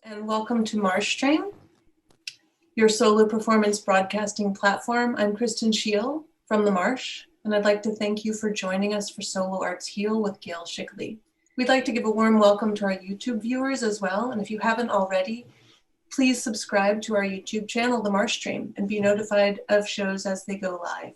and welcome to Marshstream, your solo performance broadcasting platform. I'm Kristen Schickele from The Marsh, and I'd like to thank you for joining us for Solo Arts Heal with Gail Schickele. We'd like to give a warm welcome to our YouTube viewers as well, and if you haven't already, please subscribe to our YouTube channel, The Marshstream, and be notified of shows as they go live.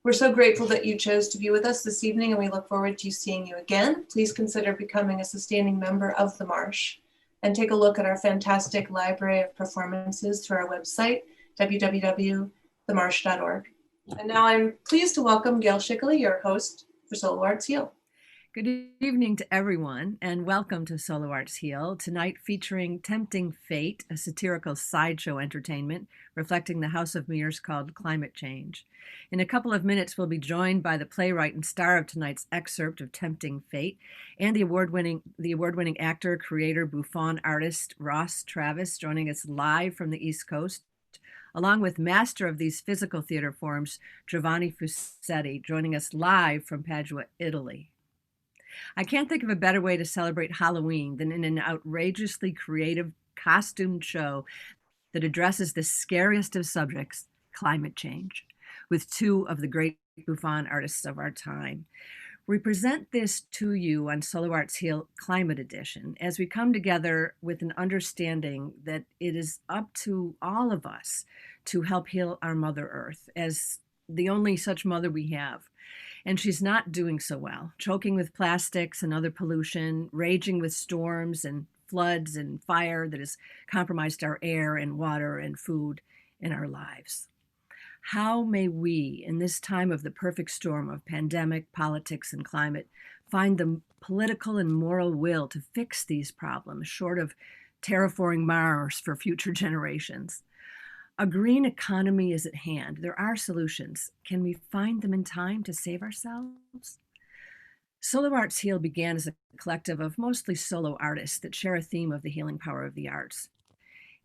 We're so grateful that you chose to be with us this evening, and we look forward to seeing you again. Please consider becoming a sustaining member of The Marsh and take a look at our fantastic library of performances through our website, www.themarsh.org. And now I'm pleased to welcome Gail Schickele, your host for Solo Arts Heal. Good evening to everyone, and welcome to Solo Arts Heal, tonight featuring Tempting Fate, a satirical sideshow entertainment reflecting the House of Mirrors called Climate Change. In a couple of minutes, we'll be joined by the playwright and star of tonight's excerpt of Tempting Fate, and the award-winning actor, creator, Bouffon artist Ross Travis, joining us live from the East Coast, along with master of these physical theater forms, Giovanni Fusetti, joining us live from Padua, Italy. I can't think of a better way to celebrate Halloween than in an outrageously creative costumed show that addresses the scariest of subjects, climate change, with two of the great Bouffon artists of our time. We present this to you on Solo Arts Heal Climate Edition as we come together with an understanding that it is up to all of us to help heal our Mother Earth as the only such mother we have. And she's not doing so well, choking with plastics and other pollution, raging with storms and floods and fire that has compromised our air and water and food in our lives. How may we, in this time of the perfect storm of pandemic, politics, and climate, find the political and moral will to fix these problems, short of terraforming Mars for future generations? A green economy is at hand. There are solutions. Can we find them in time to save ourselves? Solo Arts Heal began as a collective of mostly solo artists that share a theme of the healing power of the arts.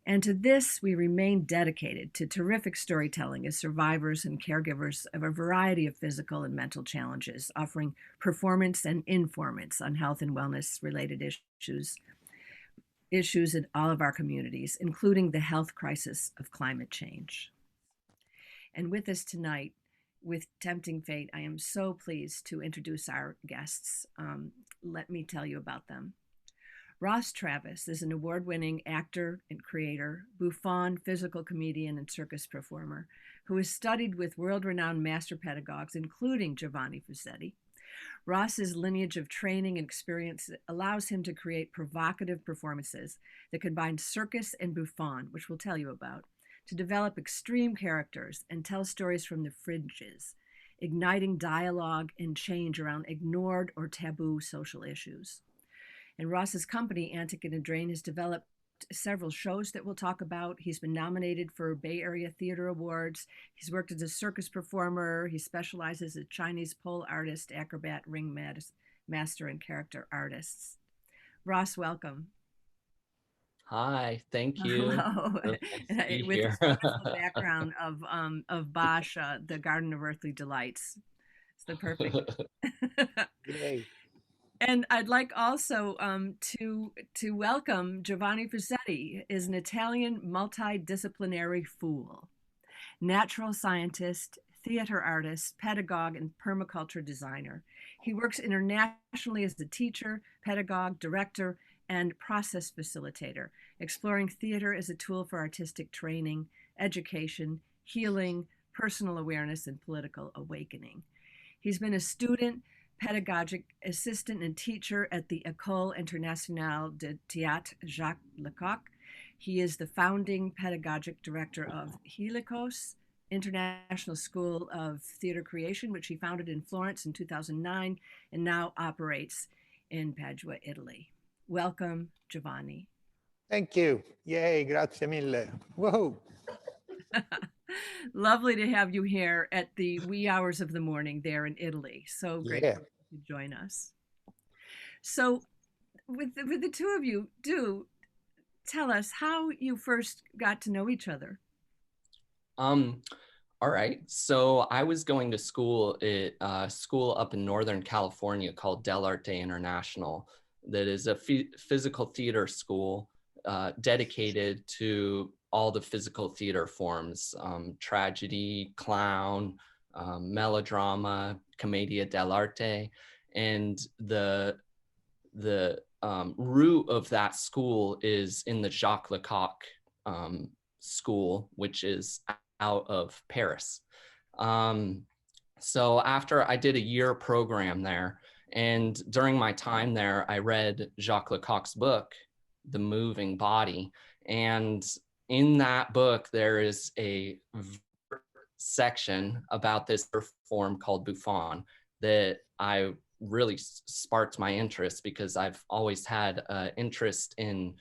And to this, we remain dedicated to terrific storytelling as survivors and caregivers of a variety of physical and mental challenges, offering performance and informants on health and wellness related issues in all of our communities, including the health crisis of climate change. And with us tonight, with Tempting Fate, I am so pleased to introduce our guests. Let me tell you about them. Ross Travis is an award-winning actor and creator, Bouffon physical comedian and circus performer, who has studied with world-renowned master pedagogues, including Giovanni Fusetti. Ross's lineage of training and experience allows him to create provocative performances that combine circus and Bouffon, which we'll tell you about, to develop extreme characters and tell stories from the fringes, igniting dialogue and change around ignored or taboo social issues. And Ross's company, Antic and Drain, has developed several shows that we'll talk about. He's been nominated for Bay Area Theater Awards. He's worked as a circus performer. He specializes as Chinese pole artist, acrobat, ring master, and character artists. Ross, welcome. Hi, thank you. Hello. Nice With here. this wonderful background of Bosch, the Garden of Earthly Delights. It's the perfect. Yay. And I'd like also to welcome Giovanni Fusetti, is an Italian multidisciplinary fool, natural scientist, theater artist, pedagogue, and permaculture designer. He works internationally as a teacher, pedagogue, director, and process facilitator, exploring theater as a tool for artistic training, education, healing, personal awareness, and political awakening. He's been a student, pedagogic assistant and teacher at the École Internationale de Théâtre Jacques Lecoq. He is the founding pedagogic director of Helicos, International School of Theater Creation, which he founded in Florence in 2009 and now operates in Padua, Italy. Welcome, Giovanni. Thank you. Yay, grazie mille. Whoa. Lovely to have you here at the wee hours of the morning there in Italy. So great to join us. So with the two of you, do tell us how you first got to know each other. All right. So I was going to school at a school up in Northern California called Del Arte International that is a physical theater school dedicated to all the physical theater forms, tragedy, clown, melodrama, commedia dell'arte. And the root of that school is in the Jacques Lecoq school, which is out of Paris. So after I did a year program there, and during my time there, I read Jacques Lecoq's book, The Moving Body. And in that book, there is a section about this form called Bouffon that I really sparked my interest, because I've always had an interest in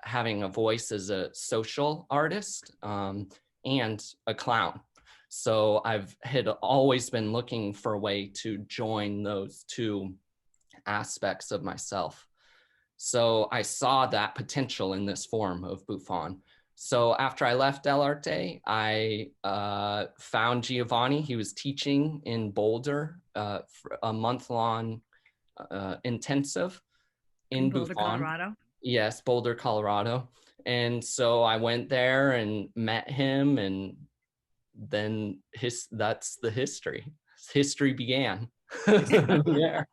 having a voice as a social artist and a clown. So had always been looking for a way to join those two aspects of myself. So I saw that potential in this form of Bouffon. So after I left dell'arte, I found Giovanni. He was teaching in Boulder for a month-long intensive in Boulder, Bouffon. Colorado. Yes, Boulder, Colorado. And so I went there and met him, and then that's the history. History began. Yeah.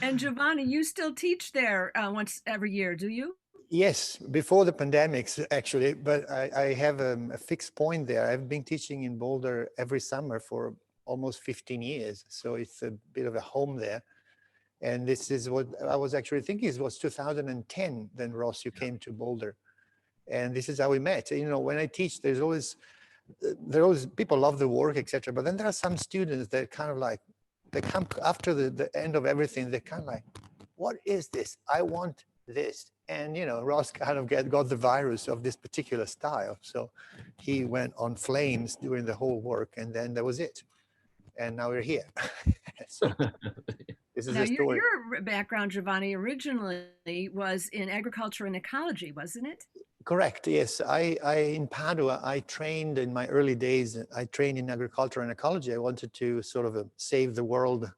And Giovanni, you still teach there once every year, do you? Yes, before the pandemics, actually, but I have a fixed point there. I've been teaching in Boulder every summer for almost 15 years. So it's a bit of a home there. And this is what I was actually thinking. It was 2010, then Ross, you came to Boulder. And this is how we met. You know, when I teach, there are always people love the work, etc. But then there are some students that kind of like, they come after the end of everything, they're kind of like, what is this? I want this. And, you know, Ross kind of got the virus of this particular style. So he went on flames during the whole work, and then that was it. And now we're here. So this is now, a story. your background, Giovanni, originally was in agriculture and ecology, wasn't it? Correct. Yes. I in Padua, I trained in my early days. I trained in agriculture and ecology. I wanted to sort of save the world,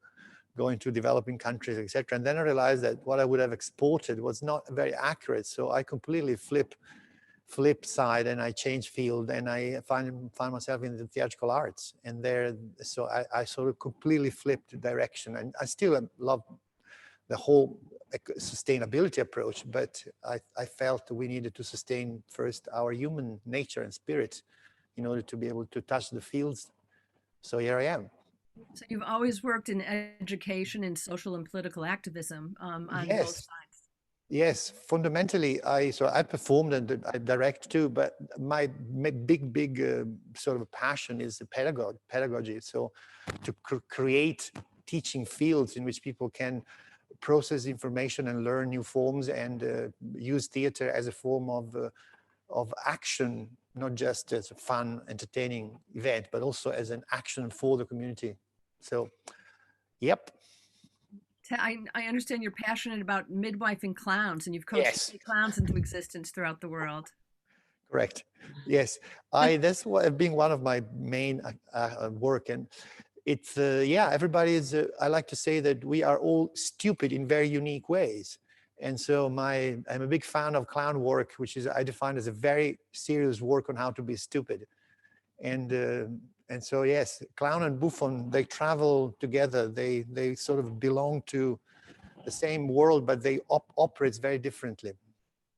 going to developing countries, etc. And then I realized that what I would have exported was not very accurate. So I completely flip side, and I changed field, and I find myself in the theatrical arts. And there, so I sort of completely flipped direction. And I still love the whole sustainability approach, but I felt we needed to sustain first our human nature and spirit in order to be able to touch the fields. So here I am. So you've always worked in education and social and political activism on both sides. Yes, fundamentally, I performed and I direct too, but my big sort of passion is the pedagogy. So to create teaching fields in which people can process information and learn new forms, and use theater as a form of action, not just as a fun, entertaining event, but also as an action for the community. So, yep. I understand you're passionate about midwifing clowns, and you've coached clowns into existence throughout the world. Correct. Yes, that's being one of my main work, and it's everybody is. I like to say that we are all stupid in very unique ways, and so I'm a big fan of clown work, which is I define as a very serious work on how to be stupid, and so yes, clown and Bouffon, they travel together. They sort of belong to the same world, but they operate very differently,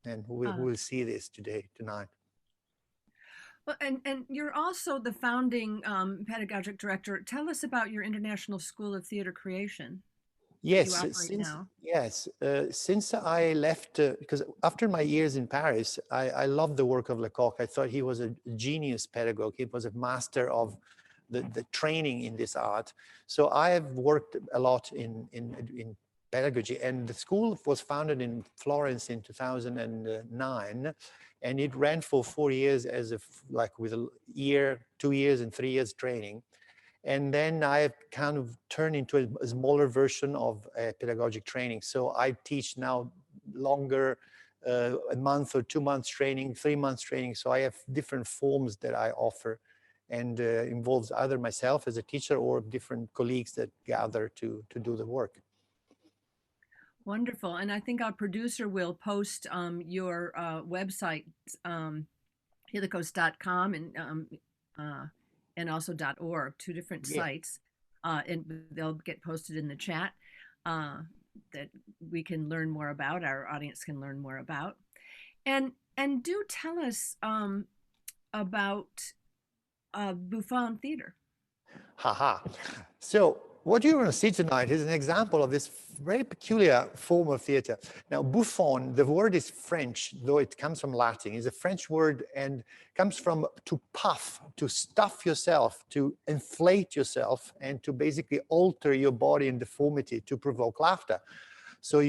and we'll see this tonight. Well, and you're also the founding pedagogic director. Tell us about your International School of Theater Creation. Yes, since I left, because after my years in Paris, I loved the work of Lecoq. I thought he was a genius pedagogue. He was a master of the training in this art. So I have worked a lot in pedagogy, and the school was founded in Florence in 2009, and it ran for 4 years with a year, 2 years, and 3 years training. And then I have kind of turned into a smaller version of pedagogic training. So I teach now longer, a month or 2 months training, 3 months training. So I have different forms that I offer, and involves either myself as a teacher or different colleagues that gather to do the work. Wonderful. And I think our producer will post your website, helicos.com and also .org, two different sites. And they'll get posted in the chat that we can learn more about, our audience can learn more about. And do tell us about Bouffon Theater. Haha. So what you're going to see tonight is an example of this very peculiar form of theater. Now, Bouffon, the word is French, though it comes from Latin. It's a French word and comes from to puff, to stuff yourself, to inflate yourself, and to basically alter your body in deformity to provoke laughter. So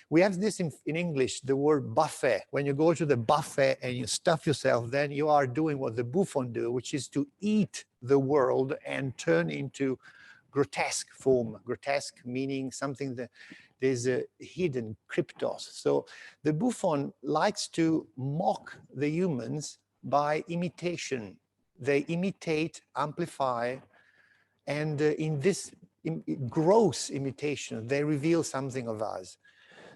we have this in English, the word buffet. When you go to the buffet and you stuff yourself, then you are doing what the Bouffon do, which is to eat the world and turn into grotesque form. Grotesque meaning something that there's a hidden kryptos. So the Bouffon likes to mock the humans by imitation. They imitate, amplify, and in this gross imitation, they reveal something of us.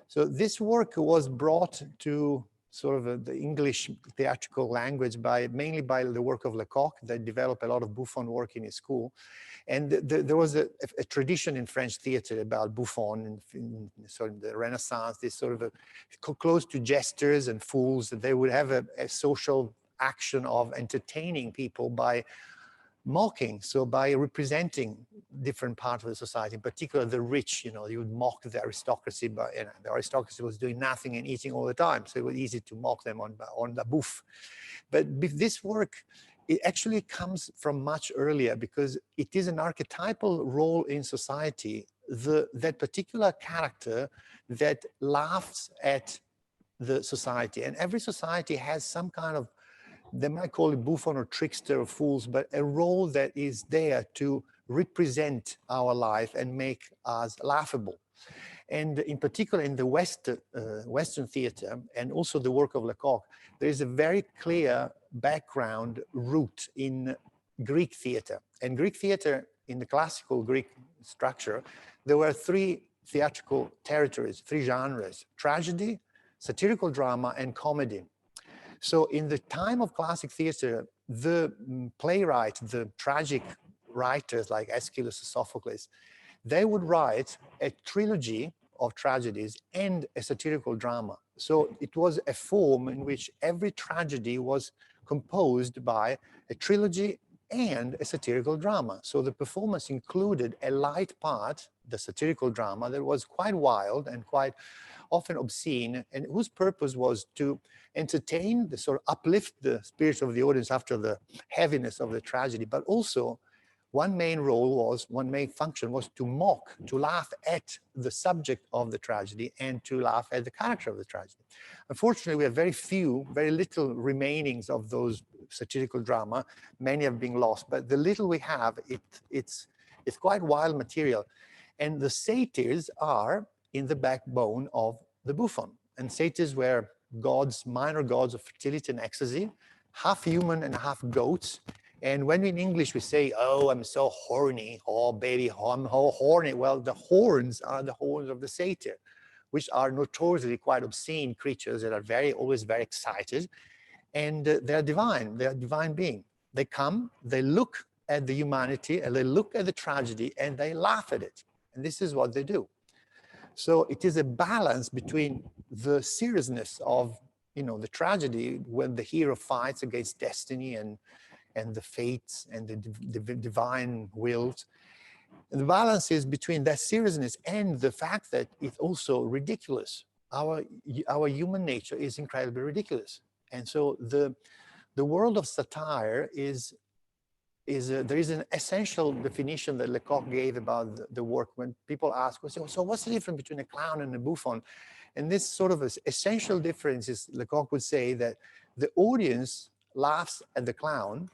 So this work was brought to sort of the English theatrical language mainly by the work of Lecoq, that developed a lot of Bouffon work in his school. And there was a tradition in French theater about Bouffon in sort of the Renaissance, this sort of close to jesters and fools, that they would have a social action of entertaining people by mocking, so by representing different parts of the society, in particular the rich. You would mock the aristocracy, but the aristocracy was doing nothing and eating all the time, so it was easy to mock them on the bouffe. But this work, it actually comes from much earlier, because it is an archetypal role in society, that particular character that laughs at the society. And every society has some kind of, they might call it Bouffon or trickster or fools, but a role that is there to represent our life and make us laughable. And in particular, in the Western theater, and also the work of Lecoq, there is a very clear background root in Greek theater. And Greek theater, in the classical Greek structure, there were three theatrical territories, three genres: tragedy, satirical drama, and comedy. So in the time of classic theater, the playwright, the tragic writers like Aeschylus or Sophocles, they would write a trilogy of tragedies and a satirical drama. So it was a form in which every tragedy was composed by a trilogy and a satirical drama. So the performance included a light part, the satirical drama, that was quite wild and quite often obscene, and whose purpose was to entertain, the sort of uplift the spirits of the audience after the heaviness of the tragedy. But also, one main function was to mock, to laugh at the subject of the tragedy and to laugh at the character of the tragedy. Unfortunately, we have very little remainings of those satirical drama. Many have been lost, but the little we have, it's quite wild material. And the satyrs are in the backbone of the Bouffon. And satyrs were gods, minor gods of fertility and ecstasy, half human and half goats. And when in English we say, "Oh, I'm so horny," "Oh, baby, I'm so horny," well, the horns are the horns of the satyr, which are notoriously quite obscene creatures that are always very excited. And they're divine being. They come, they look at the humanity, and they look at the tragedy, and they laugh at it. And this is what they do. So it is a balance between the seriousness of, the tragedy, when the hero fights against destiny and the fates and the divine wills. And the balance is between that seriousness and the fact that it's also ridiculous. Our human nature is incredibly ridiculous. And so the world of satire there is an essential definition that Lecoq gave about the work. When people ask, so what's the difference between a clown and a Bouffon? And this sort of essential difference is, Lecoq would say, that the audience laughs at the clown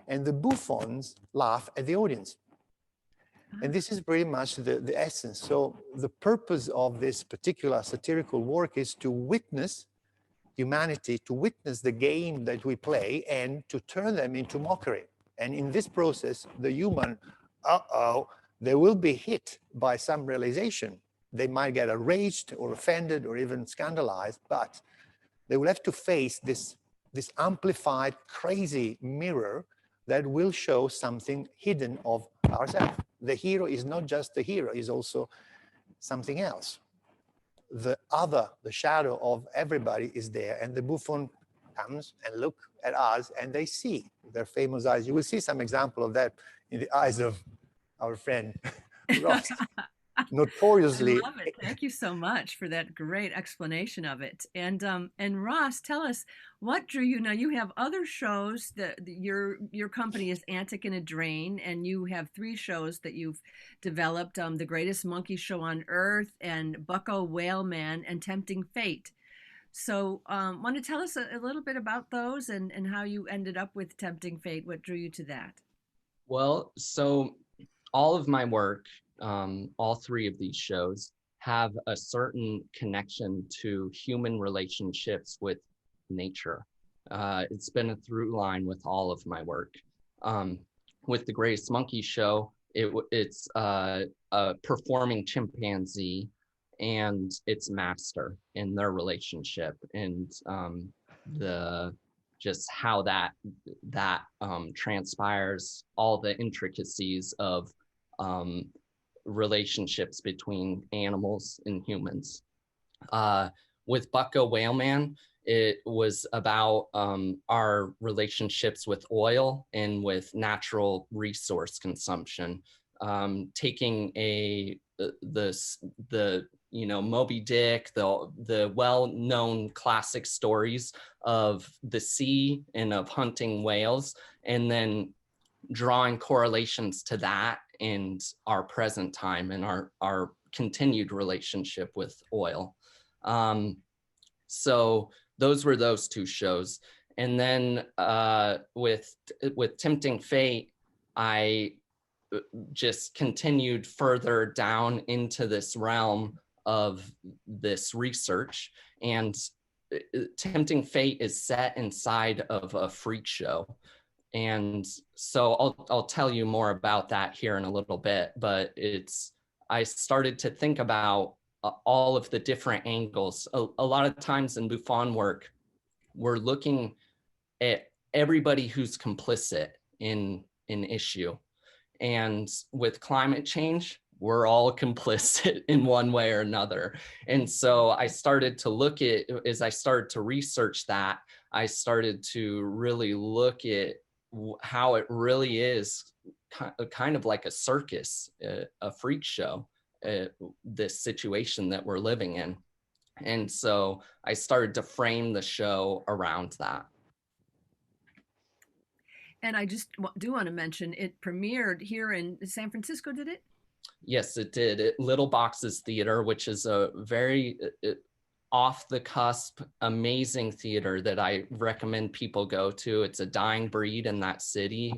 and the Bouffons laugh at the audience. And this is pretty much the essence. So the purpose of this particular satirical work is to witness humanity, to witness the game that we play, and to turn them into mockery. And in this process, the human, they will be hit by some realization They might get enraged or offended or even scandalized, but they will have to face this amplified, crazy mirror that will show something hidden of ourselves. The hero is not just the hero, he's also something else. The other, the shadow of everybody is there, and the Bouffon comes and look at us, and they see their famous eyes. You will see some example of that in the eyes of our friend Ross. Notoriously. I love it. Thank you so much for that great explanation of it. And Ross, tell us what drew you. Now you have other shows that your company is Antic in a Drain, and you have 3 shows that you've developed: the Greatest Monkey Show on Earth, and Bucko Whaleman, and Tempting Fate. So want to tell us a little bit about those and how you ended up with Tempting Fate? What drew you to that? Well, so all of my work, all 3 of these shows have a certain connection to human relationships with nature. It's been a through line with all of my work. With the Greatest Monkey Show, it's a performing chimpanzee and its master in their relationship, and just how that transpires, all the intricacies of relationships between animals and humans. With Bucko Whaleman, it was about our relationships with oil and with natural resource consumption. Taking the Moby Dick, the well-known classic stories of the sea and of hunting whales, and then drawing correlations to that and our present time and our continued relationship with oil. So those were those 2 shows. And then with Tempting Fate, I just continued further down into this realm of this research. And Tempting Fate is set inside of a freak show. And so I'll tell you more about that here in a little bit, but I started to think about all of the different angles. A lot of times in Bouffon work, we're looking at everybody who's complicit in an issue. And with climate change, we're all complicit in one way or another. And so I started to look at, as I started to research that, I started to really look at how it really is kind of like a circus, a freak show, this situation that we're living in. And so I started to frame the show around that. And I just do want to mention it premiered here in San Francisco, did it? Yes, it did. At Little Boxes Theater, which is a very off the cusp, amazing theater that I recommend people go to. It's a dying breed in that city.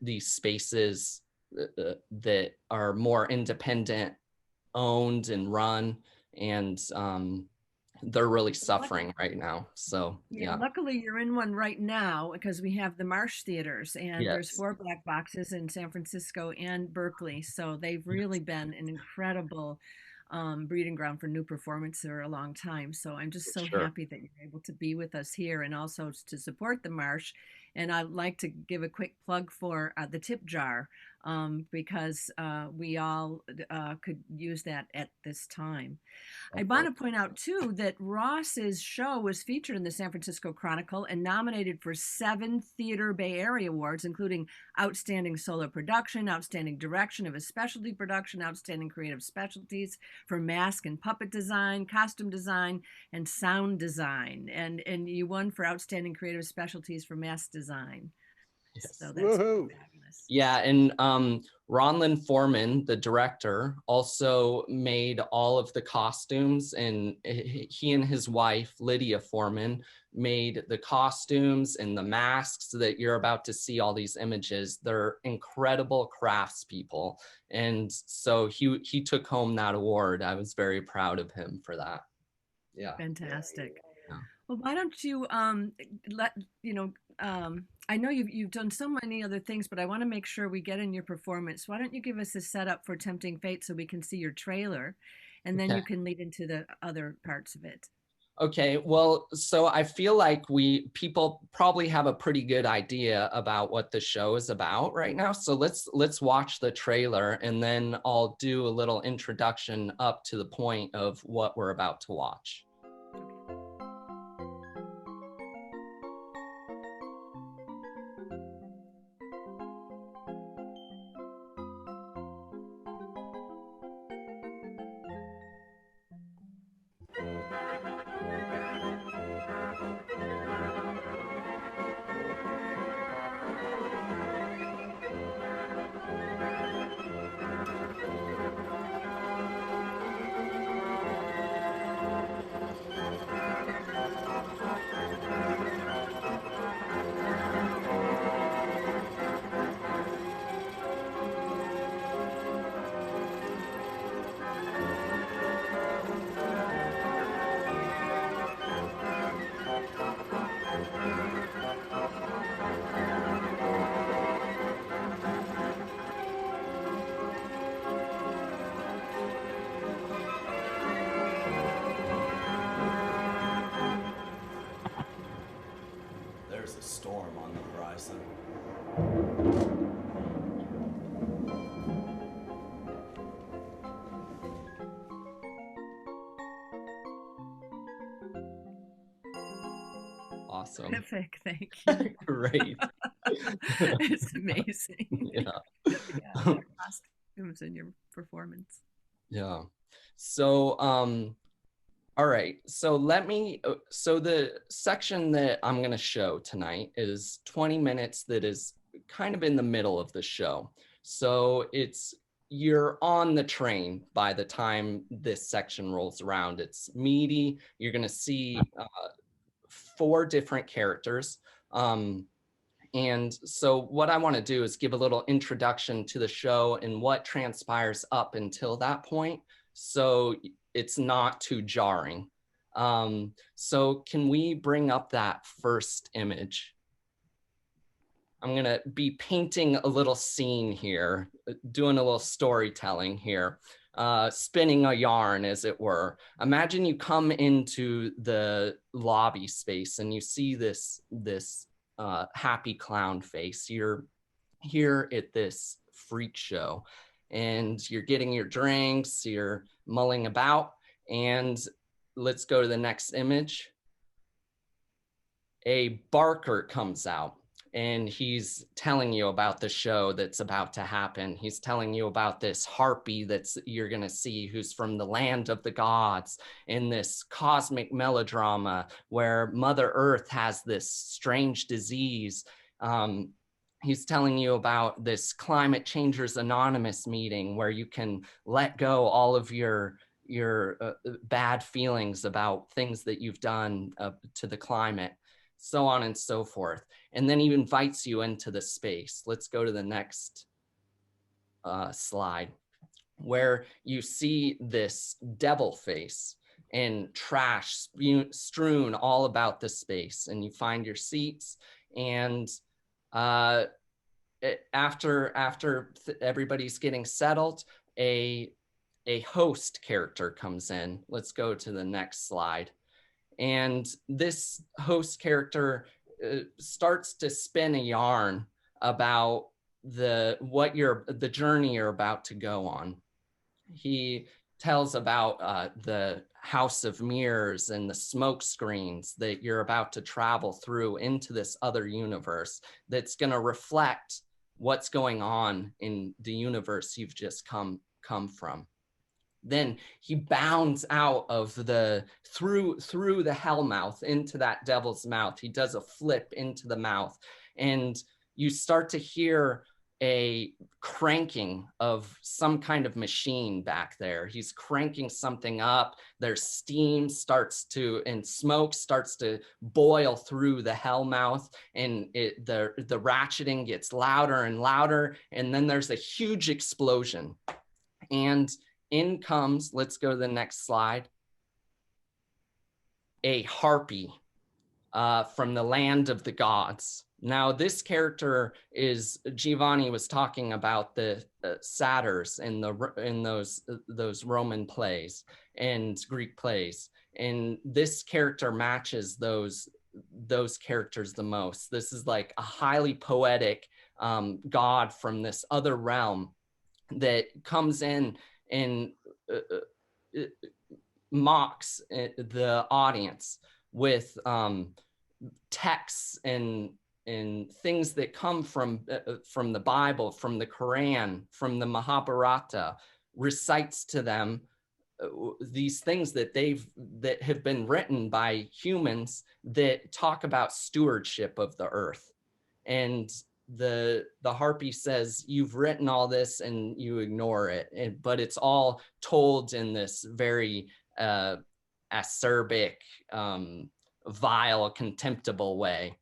These spaces that are more independent owned and run, and they're really suffering right now. So yeah. Luckily you're in one right now, because we have the Marsh theaters, and Yes. There's 4 black boxes in San Francisco and Berkeley. So they've really been an incredible breeding ground for new performance for a long time. So I'm just so happy that you're able to be with us here and also to support the Marsh. And I'd like to give a quick plug for the tip jar, because we all could use that at this time. I want to point out too that Ross's show was featured in the San Francisco Chronicle and nominated for 7 Theater Bay Area Awards, including Outstanding Solo Production, Outstanding Direction of a Specialty Production, Outstanding Creative Specialties for Mask and Puppet Design, Costume Design, and Sound Design. And you won for Outstanding Creative Specialties for Mask Design. Yes. So that's fabulous. Yeah, and Ronlyn Foreman, the director, also made all of the costumes, and he and his wife, Lydia Foreman, made the costumes and the masks that you're about to see, all these images. They're incredible craftspeople. And so he took home that award. I was very proud of him for that. Yeah. Fantastic. Yeah. Well, why don't you I know you've done so many other things, but I want to make sure we get in your performance. Why don't you give us a setup for Tempting Fate so we can see your trailer, and then Okay. you can lead into the other parts of it. Okay, well, so I feel like people probably have a pretty good idea about what the show is about right now. So let's watch the trailer, and then I'll do a little introduction up to the point of what we're about to watch. There's a storm on the horizon. Awesome. Terrific, thank you. Great. It's amazing. Yeah. Your costumes and your performance. Yeah. So, all right. So so the section that I'm going to show tonight is 20 minutes that is kind of in the middle of the show. So you're on the train by the time this section rolls around. It's meaty. You're going to see 4 different characters. And so what I want to do is give a little introduction to the show and what transpires up until that point, so it's not too jarring. So can we bring up that first image? I'm going to be painting a little scene here, doing a little storytelling here, spinning a yarn, as it were. Imagine you come into the lobby space and you see this happy clown face. You're here at this freak show and you're getting your drinks, you're mulling about, and let's go to the next image. A barker comes out and he's telling you about the show that's about to happen. He's telling you about this harpy you're going to see, who's from the land of the gods, in this cosmic melodrama where Mother Earth has this strange disease. He's telling you about this Climate Changers Anonymous meeting where you can let go all of your bad feelings about things that you've done to the climate, so on and so forth. And then he invites you into the space. Let's go to the next slide, where you see this devil face and trash strewn all about the space. And you find your seats, and after everybody's getting settled, a host character comes in. Let's go to the next slide. And this host character starts to spin a yarn about the journey you're about to go on. He tells about the House of Mirrors and the smoke screens that you're about to travel through into this other universe that's going to reflect what's going on in the universe you've just come from. Then he bounds out of through the hell mouth into that devil's mouth. He does a flip into the mouth, and you start to hear a cranking of some kind of machine back there. He's cranking something up. There's steam and smoke starts to boil through the hell mouth, and the ratcheting gets louder and louder, and then there's a huge explosion. And in comes, let's go to the next slide, a harpy from the land of the gods. Now, this character is, Giovanni was talking about the satyrs in those Roman plays and Greek plays, and this character matches those characters the most. This is like a highly poetic god from this other realm that comes in and mocks the audience with texts and things that come from the Bible, from the Quran, from the Mahabharata, recites to them these things that have been written by humans that talk about stewardship of the earth. And the harpy says, you've written all this and you ignore it, but it's all told in this very acerbic, vile, contemptible way.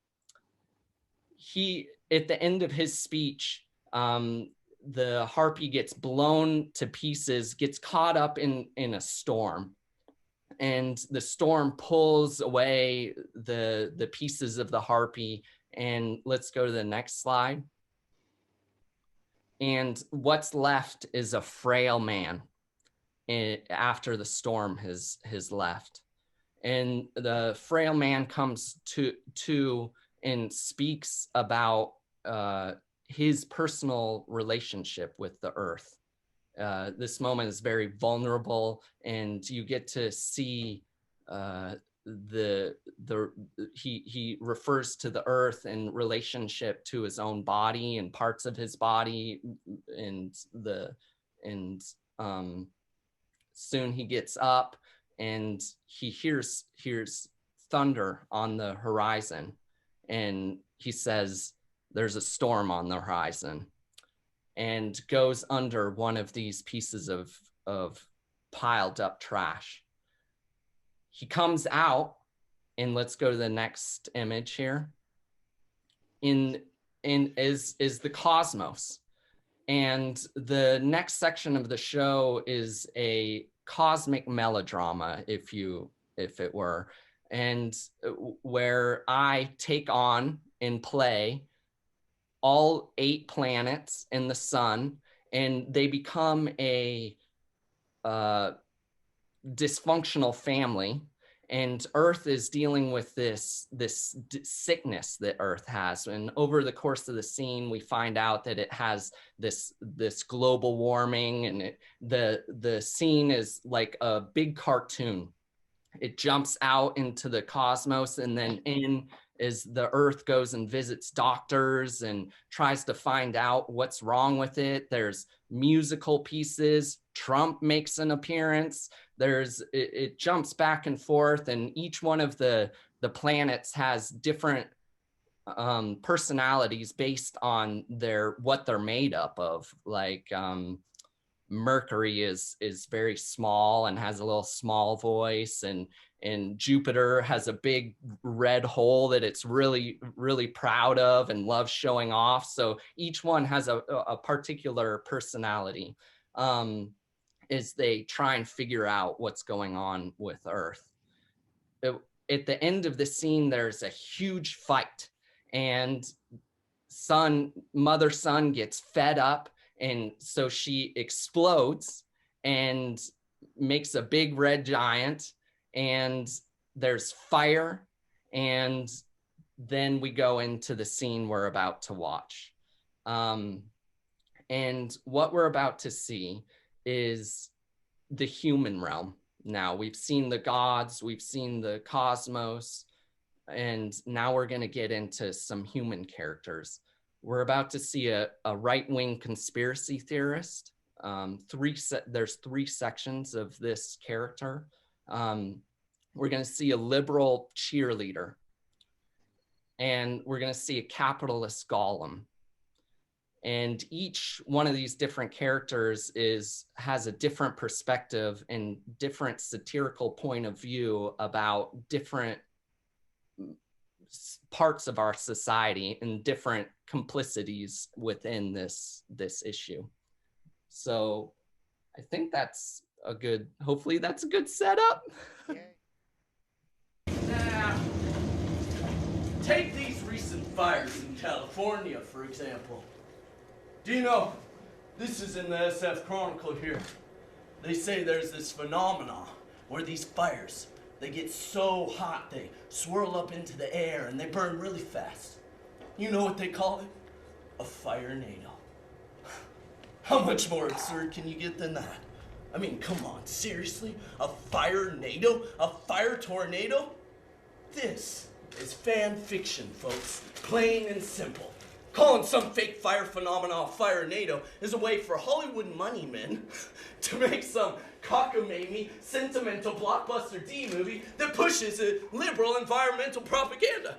At the end of his speech, the harpy gets blown to pieces, gets caught up in a storm, and the storm pulls away the pieces of the harpy. And let's go to the next slide. And what's left is a frail man after the storm has left. And the frail man comes to and speaks about his personal relationship with the earth. This moment is very vulnerable, and you get to see he refers to the earth in relationship to his own body and parts of his body, and soon he gets up and he hears thunder on the horizon, and he says, there's a storm on the horizon, and goes under one of these pieces of piled up trash. He comes out, and let's go to the next image here. Is the cosmos. And the next section of the show is a cosmic melodrama, if it were, and where I take on and play all 8 planets in the sun, and they become a dysfunctional family, and Earth is dealing with this sickness that Earth has. And over the course of the scene, we find out that it has this global warming, and the scene is like a big cartoon. It jumps out into the cosmos, and then in as the Earth goes and visits doctors and tries to find out what's wrong with it. There's musical pieces. Trump makes an appearance. It jumps back and forth, and each one of the planets has different personalities based on what they're made up of. Like Mercury is very small and has a little small voice, and Jupiter has a big red hole that it's really, really proud of and loves showing off. So each one has a particular personality as they try and figure out what's going on with Earth. At the end of the scene, there's a huge fight, and Mother Sun gets fed up, and so she explodes and makes a big red giant, and there's fire, and then we go into the scene we're about to watch. And what we're about to see is the human realm. Now, we've seen the gods, we've seen the cosmos, and now we're going to get into some human characters. We're about to see a right-wing conspiracy theorist. There's 3 sections of this character. We're going to see a liberal cheerleader, and we're going to see a capitalist golem. And each one of these different characters has a different perspective and different satirical point of view about different parts of our society and different complicities within this issue. So I think hopefully that's a good setup. fires in California, for example. Do you know, this is in the SF Chronicle here. They say there's this phenomenon where these fires, they get so hot they swirl up into the air and they burn really fast. You know what they call it? A fire-nado. How much more absurd can you get than that? I mean, come on, seriously? A fire-nado? A fire tornado? This is fan fiction, folks. Plain and simple. Calling some fake fire phenomenon a fire-nado is a way for Hollywood money men to make some cockamamie, sentimental blockbuster D movie that pushes a liberal environmental propaganda.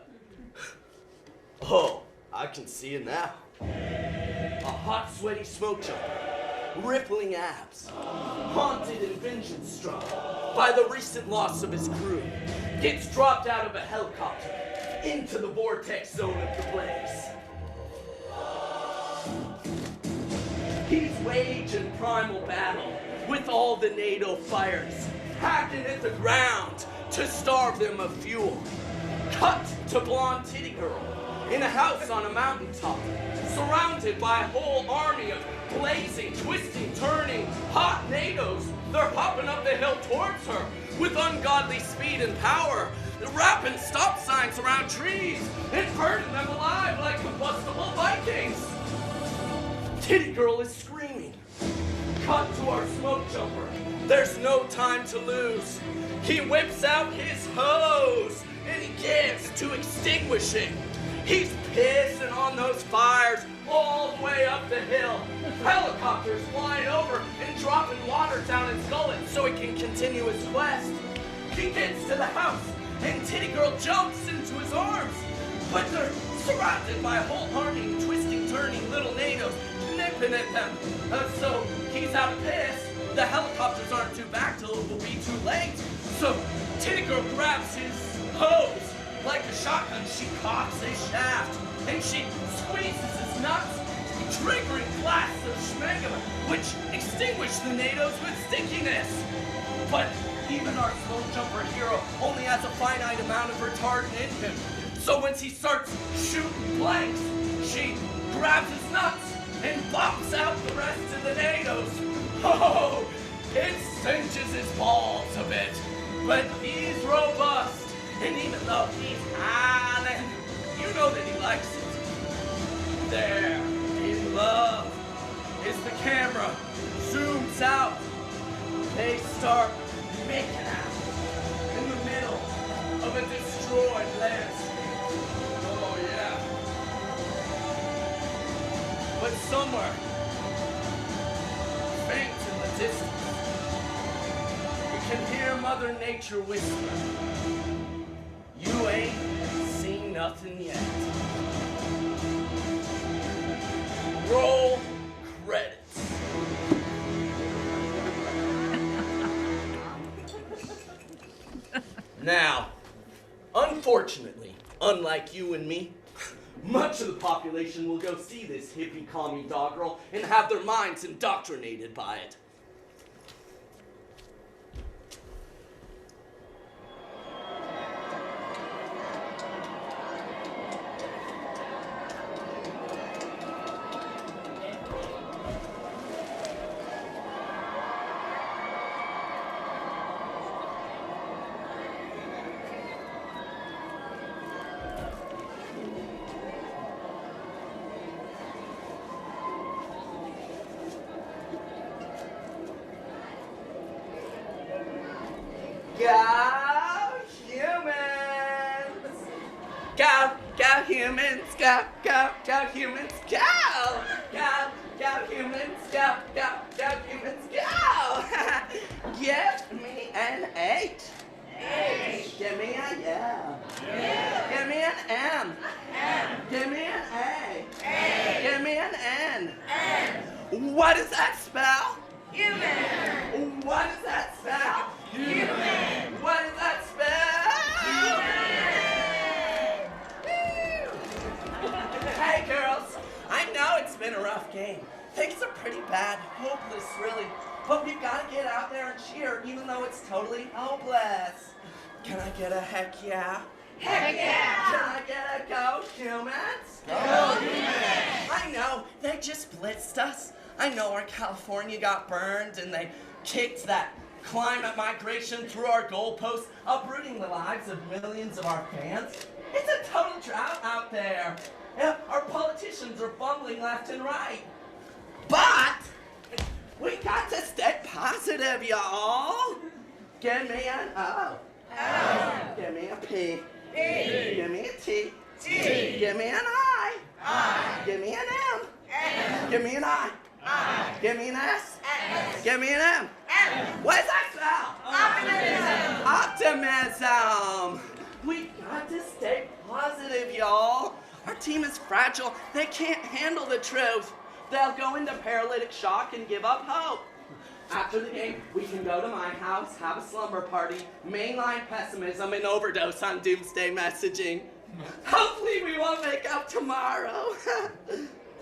Oh, I can see it now. A hot, sweaty smoke jumper, rippling abs, haunted and vengeance struck by the recent loss of his crew, gets dropped out of a helicopter into the vortex zone of the blaze. He's waging primal battle with all the NATO fires, hacking at the ground to starve them of fuel. Cut to blonde titty girl in a house on a mountaintop, surrounded by a whole army of blazing, twisting, turning, hot NATOs. They're hopping up the hill towards her with ungodly speed and power, wrapping stop signs around trees and burning them alive like combustible Vikings. Titty girl is screaming. Cut to our smoke jumper. There's no time to lose. He whips out his hose and he gets to extinguishing. He's pissing on those fires all the way up the hill. Helicopters flying over and dropping water down his gullet so he can continue his quest. He gets to the house and Titty Girl jumps into his arms. But they're surrounded by a whole army of twisting, turning little NATOs nipping at them. So he's out of piss. The helicopters aren't due back till it will be too late. So Titty Girl grabs his hose. Like a shotgun, she cocks his shaft, and she squeezes his nuts, triggering blasts of schmegma, which extinguish the NATOs with stickiness. But even our smoke jumper hero only has a finite amount of retardant in him. So once he starts shooting blanks, she grabs his nuts and bops out the rest of the NATOs. Oh, it cinches his balls a bit, but he's robust. And even though he's howling, you know that he likes it. There, in love, as the camera zooms out, they start making out in the middle of a destroyed landscape. Oh yeah. But somewhere, faint in the distance, you can hear Mother Nature whisper, "You ain't seen nothing yet." Roll credits. Now, unfortunately, unlike you and me, much of the population will go see this hippie commie doggerel and have their minds indoctrinated by it. Go humans! Go humans! Go humans! Go humans! Go humans! Go! Give me an H. Give me a U. Give me an M. Give me an A. Give me an N. What does that spell? Human. What does that spell? Human. What does that spell? Human. Hey girls, I know it's been a rough game. Things are pretty bad, hopeless really. But we've got to get out there and cheer even though it's totally hopeless. Can I get a heck yeah? Heck yeah! Can I get a go, humans? Go, humans! I know, they just blitzed us. I know our California got burned and they kicked that climate migration through our goalposts, uprooting the lives of millions of our fans. It's a total drought out there. Yeah, our politicians are bumbling left and right. But we got to stay positive, y'all. Give me an O. O. Give me a P. P. Give me a T. T. Give me an I. I. Give me an M. M. Give me an I. I. Give me an S. S. Give me an M. M. Where's that spell? Optimism. We got to stay positive, y'all. Our team is fragile. They can't handle the truth. They'll go into paralytic shock and give up hope. After the game, we can go to my house, have a slumber party, mainline pessimism, and overdose on doomsday messaging. Hopefully we won't make up tomorrow.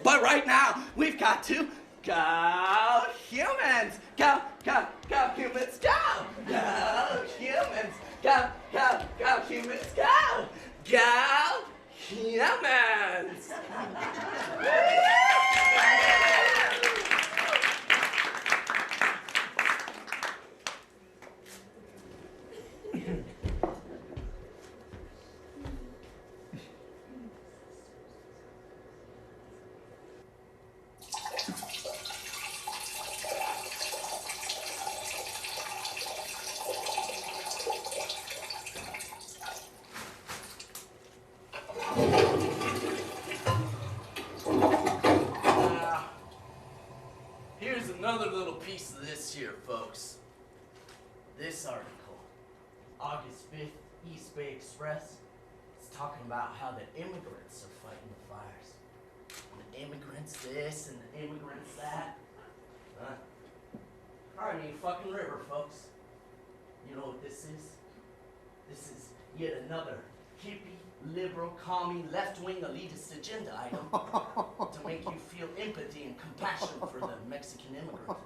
But right now, we've got to go humans. Go, go, go humans, go. Go humans. Go, go, go humans, go. Go humans. Here's another little piece of this here, folks. This article, August 5th, East Bay Express, is talking about how the immigrants are fighting the fires. The immigrants this and the immigrants that. Crimea fucking river, folks. You know what this is? This is yet another hippie, liberal, commie, left-wing elitist agenda item to make you feel empathy and compassion for the Mexican immigrant.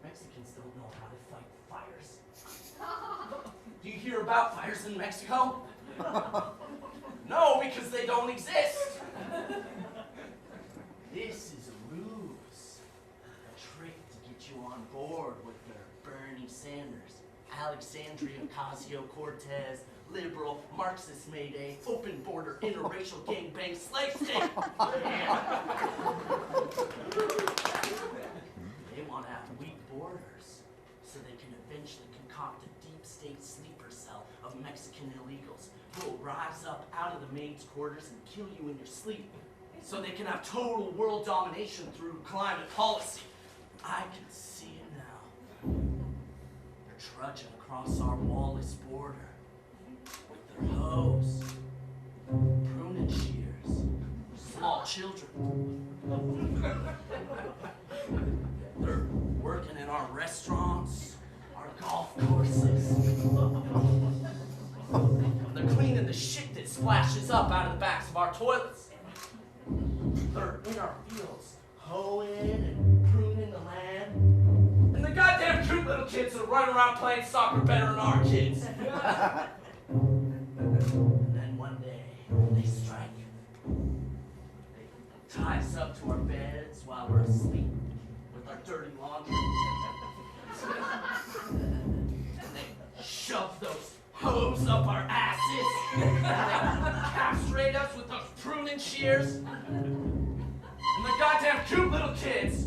Mexicans don't know how to fight fires. Do you hear about fires in Mexico? No, because they don't exist. This is a ruse, a trick to get you on board with their Bernie Sanders, Alexandria Ocasio-Cortez, liberal, Marxist Mayday, open border, interracial gangbang, slave state. They want to have weak borders so they can eventually concoct a deep state sleeper cell of Mexican illegals who will rise up out of the maids' quarters and kill you in your sleep so they can have total world domination through climate policy. I can see it now. They're trudging across our wall-less border with their hoes, pruning shears, small children. They're working in our restaurants, our golf courses. They're cleaning the shit that splashes up out of the backs of our toilets. They're in our fields, hoeing and pruning the land. And the goddamn cute little kids that run around playing soccer better than our kids. And then one day, they strike. They tie us up to our beds while we're asleep with our dirty laundry. And they shove those hose up our asses. And they castrate us with those pruning shears. And the goddamn cute little kids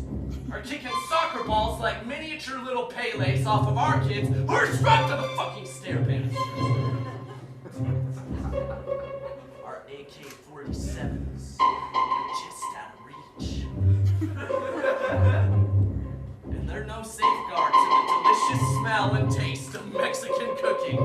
are kicking soccer balls like miniature little Pele's off of our kids who are strapped to the fucking stair banisters. Our AK-47s are just out of reach. And there are no safeguards in the delicious smell and taste of Mexican cooking.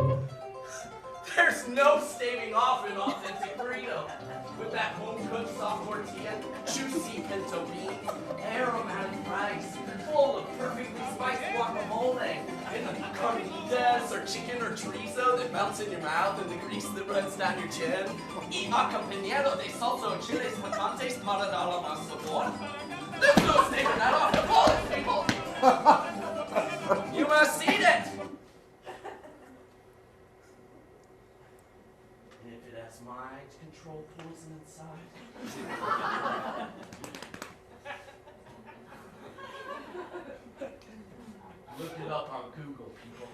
There's no staving off an authentic burrito with that home-cooked soft tortilla, juicy pinto beans, aromatic rice, full of perfectly spiced guacamole, and the carnitas or chicken or chorizo that melts in your mouth and the grease that runs down your chin. Y acompañado de salsa o chiles picantes para dar más sabor. There's no staving that off the bullet, people! You must eat it! That's my control poison inside. Look it up on Google, people.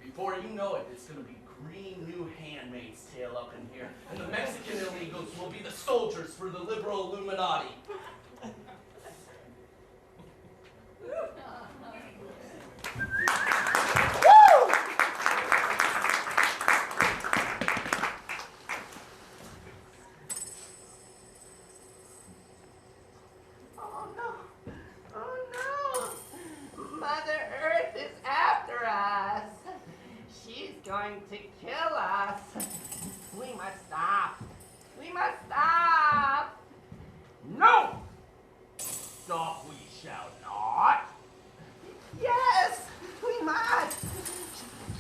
Before you know it, it's going to be green new Handmaid's Tale up in here, and the Mexican illegals will be the soldiers for the liberal Illuminati. Going to kill us. We must stop. We must stop. No! Stop we shall not. Yes, we must.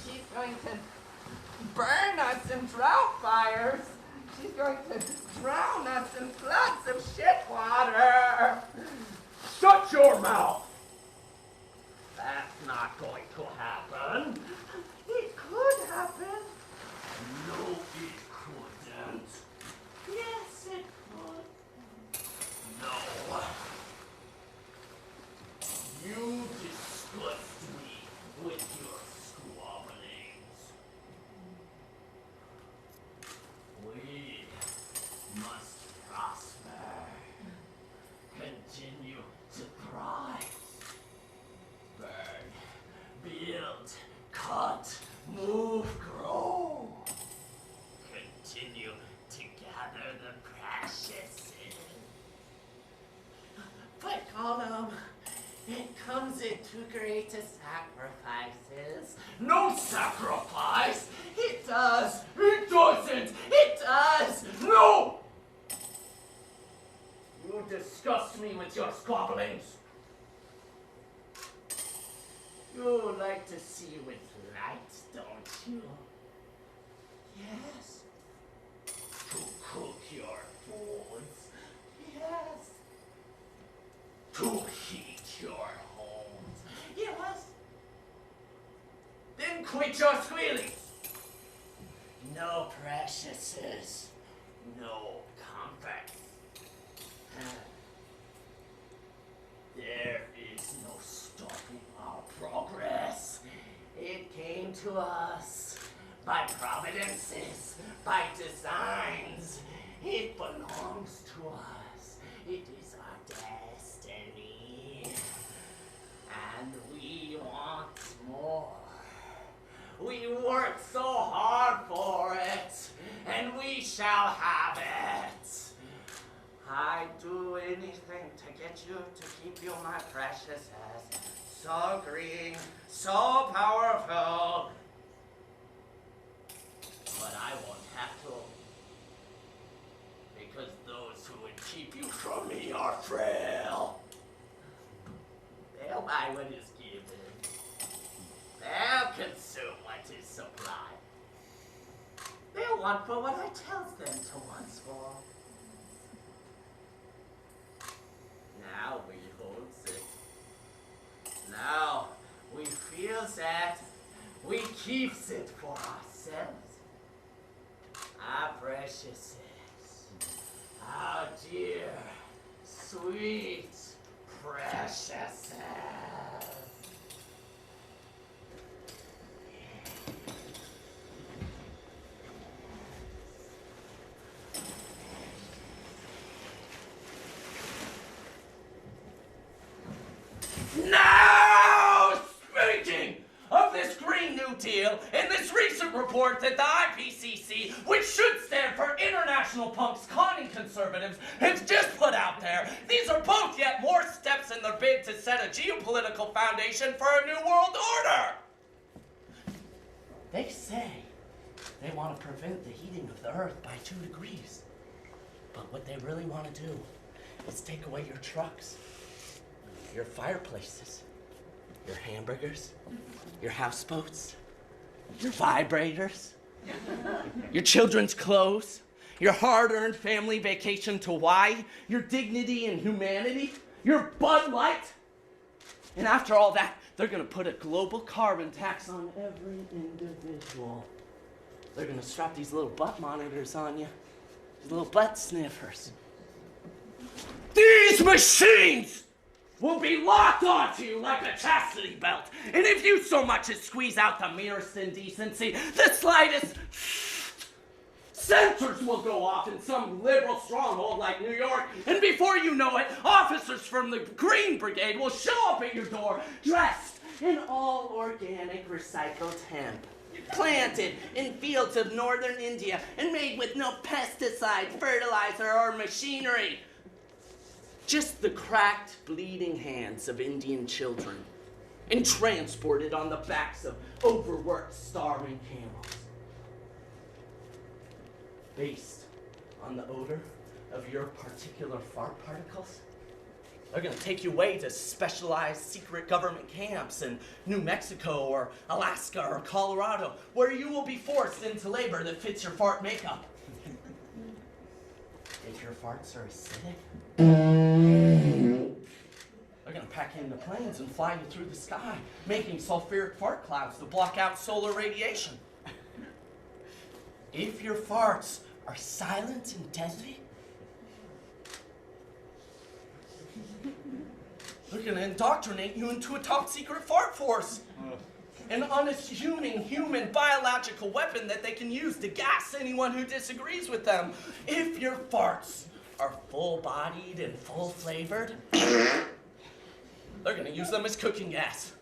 She's going to burn us in drought fires. She's going to drown us in floods of shit water. Shut your mouth. That's not going to happen. It could happen. No, it couldn't. Yes, it could. No. You disgust me with your squabblings. We must prosper. Continue to thrive. Burn, build, cut, move, grow. Continue to gather the precious. But Gollum, it comes into greater sacrifices. No sacrifice! It does. It doesn't! It does. No! You disgust me with your squabblings. You like to see with light, don't you? Yes. To cook your foods. Yes. To heat your homes. Yes. Then quit your squealing. No preciouses. No comfort. There is no stopping our progress. It came to us by providences, by designs. It belongs to us. It is our destiny. And we want more. We worked so hard for it, and we shall have it. I'd do anything to get you to keep you my precious as so green, so powerful. But I won't have to. Because those who would keep you from me are frail. They'll buy what is given. They'll consume what is supplied. They'll want for what I tells them to want for. Now we holds it. Now we feels it. We keeps it for ourselves. Our preciouses. Our dear, sweet preciouses. Now, speaking of this Green New Deal and this recent report that the IPCC, which should stand for International Punks Conning Conservatives, has just put out there, these are both yet more steps in their bid to set a geopolitical foundation for a new world order. They say they want to prevent the heating of the earth by 2 degrees. But what they really want to do is take away your trucks, your fireplaces, your hamburgers, your houseboats, your vibrators, your children's clothes, your hard-earned family vacation to Hawaii, your dignity and humanity, your Bud Light. And after all that, They're gonna put a global carbon tax on every individual. They're gonna strap these little butt monitors on you, these little butt sniffers. These machines will be locked onto you like a chastity belt. And if you so much as squeeze out the merest indecency, the slightest, sensors will go off in some liberal stronghold like New York, and before you know it, officers from the Green Brigade will show up at your door dressed in all organic recycled hemp, planted in fields of northern India and made with no pesticide, fertilizer, or machinery. Just the cracked, bleeding hands of Indian children, and transported on the backs of overworked, starving camels. Based on the odor of your particular fart particles, they're gonna take you away to specialized secret government camps in New Mexico or Alaska or Colorado, where you will be forced into labor that fits your fart makeup. If your farts are acidic, they're gonna pack you into planes and fly you through the sky, making sulfuric fart clouds to block out solar radiation. If your farts are silent and deadly, they're gonna indoctrinate you into a top secret fart force. An unassuming human biological weapon that they can use to gas anyone who disagrees with them. If your farts are full-bodied and full-flavored, they're gonna use them as cooking gas.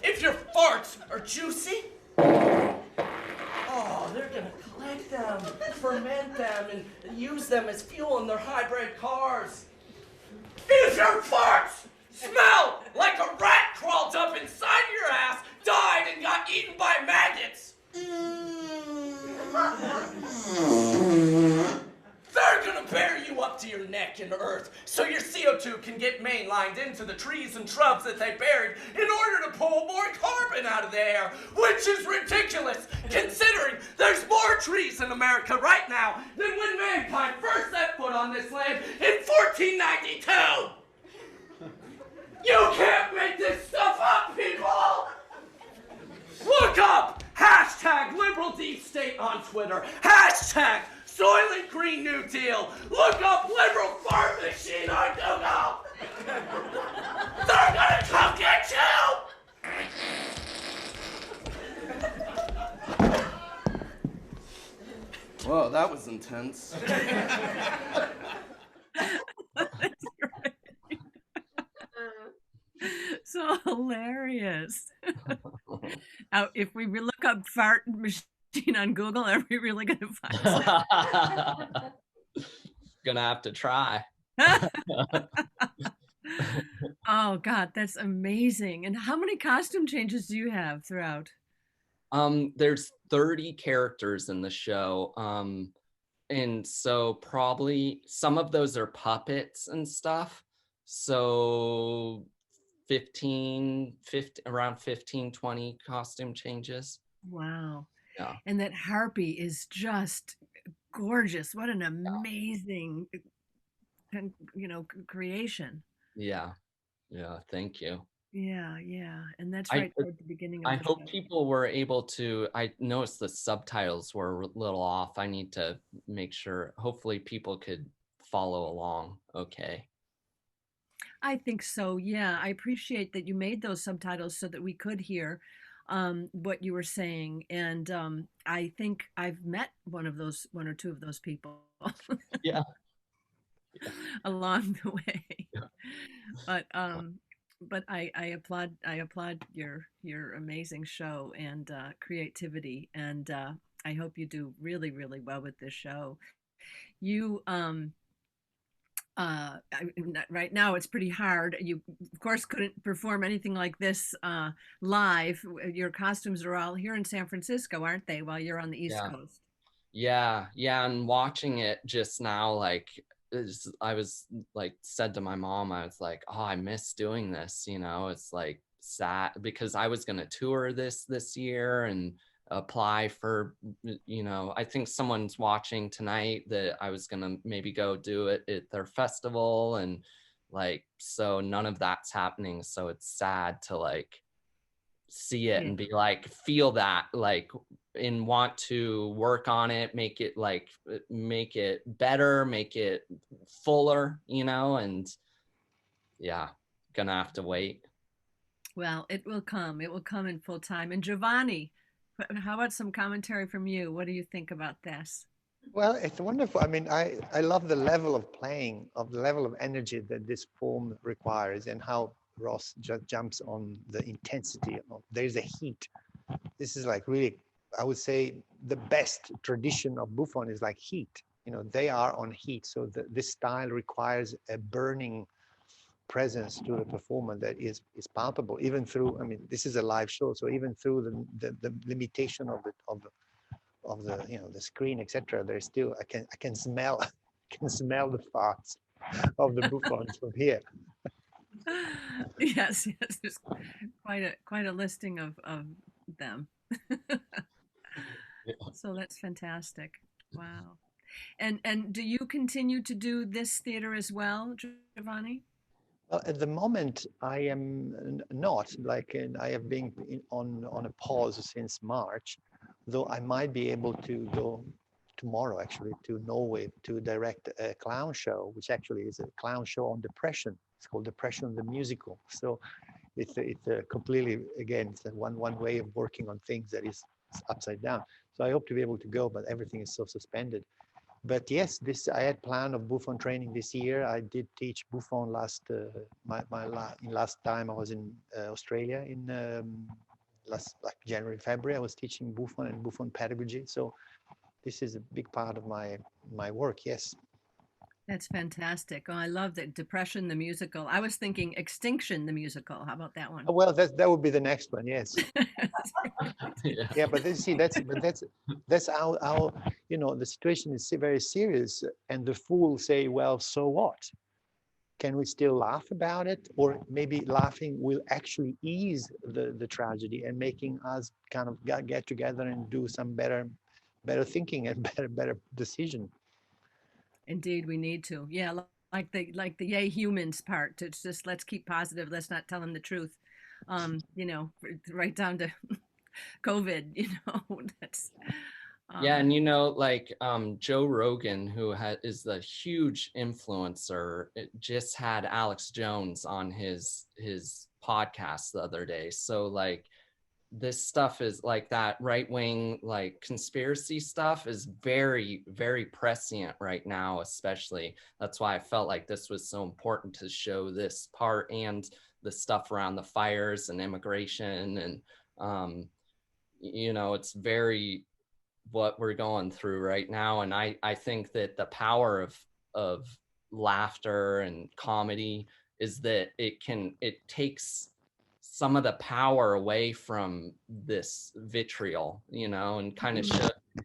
If your farts are juicy, they're gonna collect them, ferment them, and use them as fuel in their hybrid cars. If your farts smell like a rat crawled up inside your ass, died, and got eaten by maggots, they're gonna bury you up to your neck in earth so your CO2 can get mainlined into the trees and shrubs that they buried in order to pull more carbon out of the air, which is ridiculous considering there's more trees in America right now than when mankind first set foot on this land in 1492. You can't make this stuff up, people! Look up hashtag liberal deep state on Twitter, hashtag Soylent Green New Deal. Look up liberal fart machine on Google. They're gonna come get you. Whoa, that was intense. That's great. So hilarious. If we look up fart machine on Google, are we really going to find something? Gonna have to try. Oh God, that's amazing. And how many costume changes do you have throughout? There's 30 characters in the show. And so probably some of those are puppets and stuff. So around 15, 20 costume changes. Wow. Yeah. And that harpy is just gorgeous. What an amazing, creation. Yeah. Thank you. Yeah. And that's right at the beginning of I the hope show. people were able to, I noticed the subtitles were a little off. I need to make sure, hopefully people could follow along. Okay. I think so. Yeah. I appreciate that you made those subtitles so that we could hear what you were saying. And I think I've met one or two of those people. Yeah. Along the way. Yeah. But I applaud your amazing show and creativity, and I hope you do really, really well with this show. You right now it's pretty hard. You of course couldn't perform anything like this live. Your costumes are all here in San Francisco, aren't they, while you're on the East Coast? Yeah, and watching it just now, like I was like said to my mom, I was like, oh, I miss doing this, it's like sad because I was gonna tour this year and apply for, I think someone's watching tonight that I was gonna maybe go do it at their festival, and like, so none of that's happening. So it's sad to like see it Yeah. and be like, feel that, like, and want to work on it, make it better, make it fuller, and yeah, gonna have to wait. Well, it will come. It will come in full time. And Giovanni, how about some commentary from you? What do you think about this? Well, it's wonderful. I mean, I love the level of playing, of the level of energy that this form requires, and how Ross just jumps on the intensity. There's a heat. This is like really, I would say, the best tradition of Bouffon is like heat. They are on heat. So this style requires a burning presence to the performer that is palpable, even through, I mean, this is a live show, so even through the limitation of the screen, etc. There's still, I can smell can smell the farts of the Bouffons from here. Yes, there's quite a listing of them. Yeah. So that's fantastic. Wow. And do you continue to do this theater as well, Giovanni? Well, at the moment, I am not, I have been on a pause since March, though I might be able to go tomorrow, actually, to Norway to direct a clown show, which actually is a clown show on depression. It's called Depression the Musical. So it's a completely, again, it's one way of working on things that is upside down. So I hope to be able to go, but everything is so suspended. But yes, I had plan of Bouffon training this year. I did teach Bouffon last time I was in Australia in last January, February. I was teaching Bouffon and Bouffon pedagogy. So this is a big part of my work. Yes. That's fantastic. Oh, I love that. Depression the musical. I was thinking Extinction the musical. How about that one? Well, that would be the next one. Yes. Yeah. Yeah, but then see, that's how the situation is very serious, and the fools say, well, so what? Can we still laugh about it? Or maybe laughing will actually ease the tragedy and making us kind of get together and do some better thinking and better decision. Indeed, we need to. Yeah, like the yay humans part. It's just let's keep positive. Let's not tell them the truth. Right down to COVID. That's. Yeah, and Joe Rogan, who is the huge influencer, just had Alex Jones on his podcast the other day. So this stuff is like that right-wing conspiracy stuff is very, very prescient right now, especially. That's why I felt like this was so important to show this part and the stuff around the fires and immigration, and it's very what we're going through right now. And I think that the power of laughter and comedy is that it takes some of the power away from this vitriol, and kind of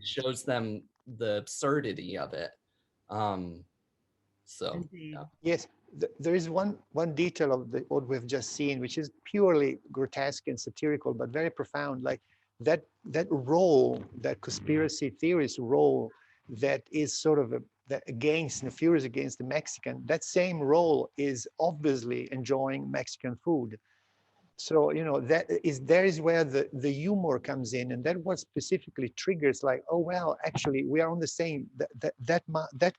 shows them the absurdity of it. So yeah. Yes, there is one detail of what we've just seen, which is purely grotesque and satirical, but very profound. Like that role, that conspiracy theorist role, that is sort of the furious against the Mexican. That same role is obviously enjoying Mexican food. So there is where the humor comes in, and that what specifically triggers like, oh well, actually we are on the same. That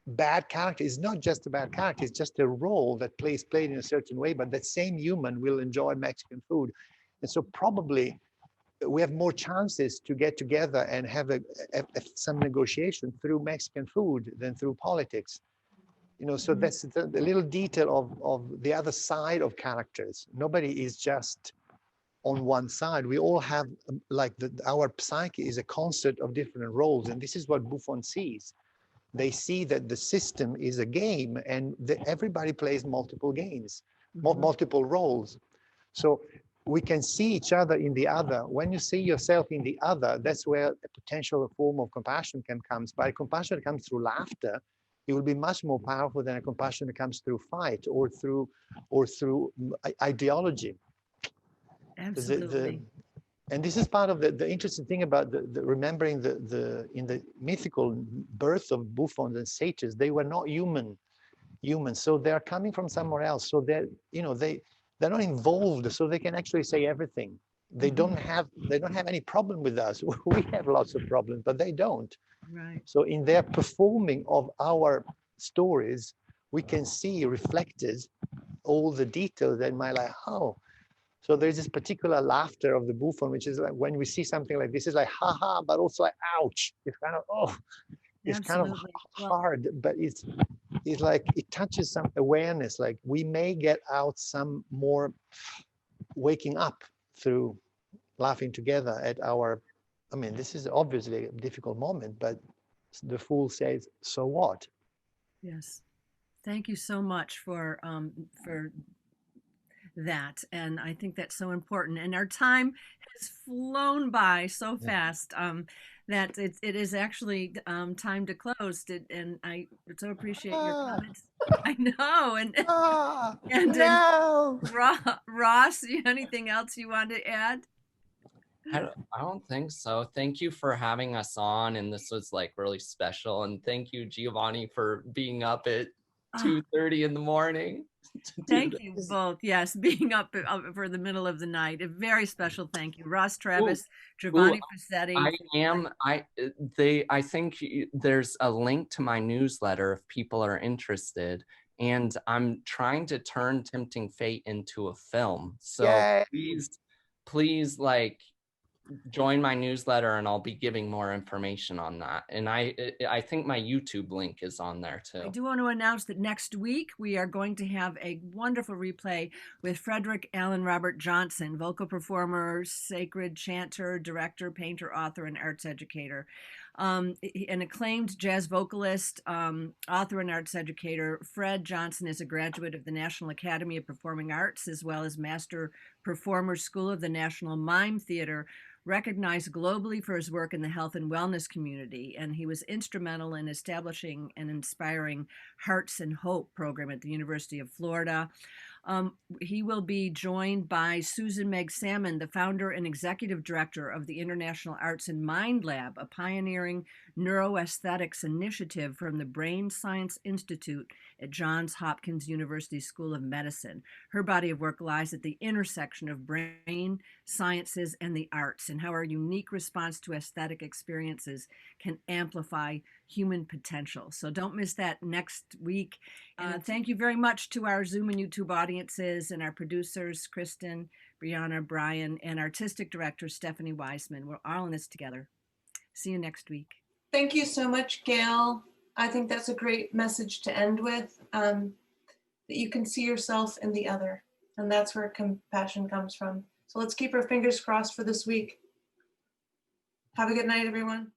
bad character is not just a bad character; it's just a role that played in a certain way. But that same human will enjoy Mexican food, and so probably we have more chances to get together and have some negotiation through Mexican food than through politics. So that's the little detail of the other side of characters. Nobody is just on one side. We all have our psyche is a concert of different roles, and this is what Bouffon sees. They see that the system is a game, and everybody plays multiple games, multiple roles. So we can see each other in the other. When you see yourself in the other, that's where a potential form of compassion comes. But compassion comes through laughter. It will be much more powerful than a compassion that comes through fight or through ideology. Absolutely. And this is part of the interesting thing about the remembering in the mythical birth of Bouffons and satyrs, they were not humans. So they're coming from somewhere else. So they're not involved, so they can actually say everything. They don't have any problem with us. We have lots of problems, but they don't. Right. So in their performing of our stories, we can see reflected all the details that might like, oh, so there's this particular laughter of the Bouffon, which is like when we see something like this, is like, haha, but also like, ouch. It's kind of, oh, it's Absolutely. kind of hard, but it's like, it touches some awareness. Like we may get out some more waking up through laughing together at our, I mean, this is obviously a difficult moment, but the fool says, so what? Yes. Thank you so much for that. And I think that's so important. And our time has flown by so fast that it is actually time to close. And I so appreciate your comments. I know. And No. Ross, anything else you want to add? I don't think so. Thank you for having us on, and this was like really special. And thank you, Giovanni, for being up at 2:30 in the morning. Thank you both. Yes, being up for the middle of the night. A very special thank you, Ross Travis, Giovanni Fassetti. I think there's a link to my newsletter if people are interested. And I'm trying to turn Tempting Fate into a film. So Yay. please like join my newsletter and I'll be giving more information on that. And I think my YouTube link is on there too. I do want to announce that next week we are going to have a wonderful replay with Frederick Allen Robert Johnson, vocal performer, sacred chanter, director, painter, author, and arts educator. An acclaimed jazz vocalist, author, and arts educator. Fred Johnson is a graduate of the National Academy of Performing Arts, as well as Master Performer School of the National Mime Theater, recognized globally for his work in the health and wellness community. And he was instrumental in establishing and inspiring Hearts and Hope program at the University of Florida. He will be joined by Susan Meg Salmon, the founder and executive director of the International Arts and Mind Lab, a pioneering neuroaesthetics initiative from the Brain Science Institute at Johns Hopkins University School of Medicine. Her body of work lies at the intersection of brain sciences and the arts, and how our unique response to aesthetic experiences can amplify human potential. So don't miss that next week. Thank you very much to our Zoom and YouTube audiences and our producers, Kristen, Brianna, Brian, and artistic director, Stephanie Wiseman. We're all in this together. See you next week. Thank you so much, Gail. I think that's a great message to end with, that you can see yourself in the other, and that's where compassion comes from. So let's keep our fingers crossed for this week. Have a good night, everyone.